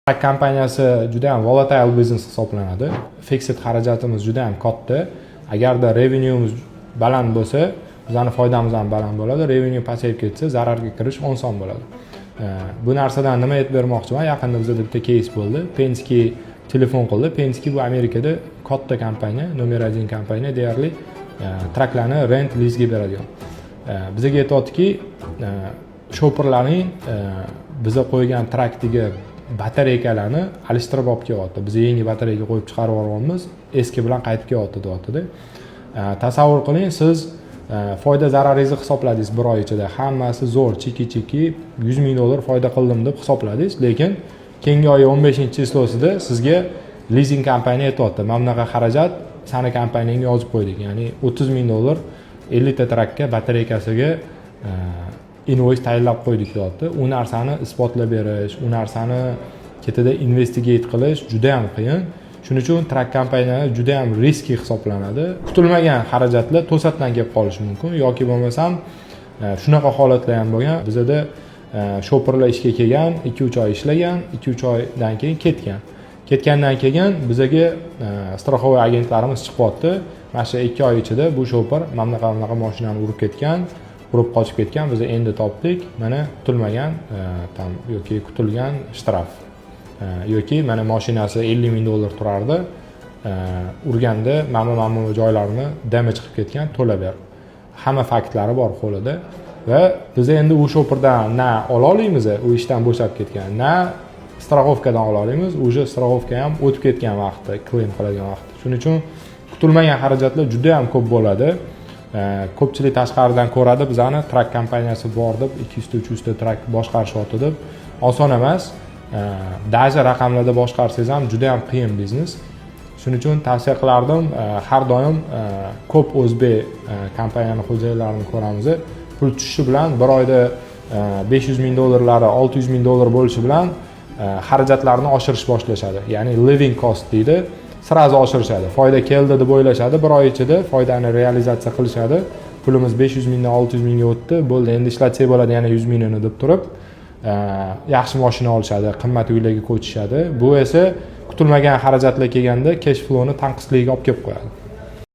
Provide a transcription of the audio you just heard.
Trak kompaniyasi juda ham volatile biznes hisoblanadi. Fixed xarajatimiz juda ham katta. Agarda revenuemiz baland bo'lsa, bizning foydamiz ham baland bo'ladi. Revenue pasayib ketsa, zararga kirish oson bo'ladi. Bu narsadan nima aytib bermoqchiman? Yaqinda bizda bitta case bo'ldi. Penske telefon qildi. Penske bu Amerikada katta kompaniya, nomer 1 kompaniya, deyarli traklarni rent lizga beradigan. Bizga aytayotdiki, shopperlarning biza qo'ygan trakdagi batareykalarni alishtirib olib kelyapti. Biz yangi batareyka qo'yib chiqarib olganmiz, eski bilan qaytib kelyapti deyapti. Tasavvur qiling, siz foyda zararingizni hisobladingiz bir oy ichida. Hammasi zo'r, chiki-chiki $100,000 foyda qildim deb hisobladingiz, lekin keyingi oy 15-chislosida sizga lizing kompaniya aytayapti, "Mana bunaqa xarajat sani kompaniyangga yozib qo'ydik." Ya'ni $30,000 50 ta trakka batareykasiga invoice tayinlab qo'ydik deyapti. U narsani isbotlab berish, u narsani ketida investigate qilish juda ham qiyin. Shuning uchun trak kompaniyalari juda ham riski hisoblanadi. Kutilmagan xarajatlar to'satdan kelib qolishi mumkin yoki bo'lmasam shunaqa holatlar ham bo'lgan. Bizda shopperlar ishga kelgan, 2-3 oy ishlagan, 2-3 oydan keyin ketgan. Ketgandan keyin bizga страховой agentlarimiz chiqyapti. Mana shu 2 oy ichida bu shopper mana bunaqa mashinani urib ketgan, urib qochib ketgan. Biz endi topdik. Mana kutilmagan yoki kutilgan shtraf. Yoki mana mashinasi $50,000 turardi. Urganda mana joylarini damage qilib ketgan, to'lab ber. Hamma faktlari bor qo'lida va biz endi u shopperdan na ola olamiz, u ishdan bo'shab ketgan, na страховкаdan ola olamiz. Uje страховка ham o'tib ketgan vaqtda, claim qiladigan vaqtda. Shuning uchun kutilmagan xarajatlar juda ham ko'p bo'ladi. Ko'pchilik tashqaridan ko'radi, bizani trak kompaniyasi bor deb 200-300 ta trak boshqarishyapti deb. Oson emas. Даже raqamlarda boshqarsangiz ham juda ham qiyin biznes. Shuning uchun tavsiya qilardim, har doim ko'p o'zbek kompaniyani xo'jayillarini ko'ramiz. Pul tushishi bilan bir oyda $500,000, $600,000 bo'lishi bilan xarajatlarni oshirish boshlashadi. Ya'ni living cost deydi, sirazi oshirishadi. Foyda keldi deb o'ylashadi, bir oy ichida foydani realizatsiya qilishadi. Pulimiz 500,000 dan 600,000 ga o'tdi, bo'ldi, endi ishlatsak bo'ladi yana 100,000 deb turib, yaxshi mashina olishadi, qimmat uylarga ko'chishadi. Bu esa kutilmagan xarajatlar kelganda cash flowni tanqisligiga olib kelib qo'yadi.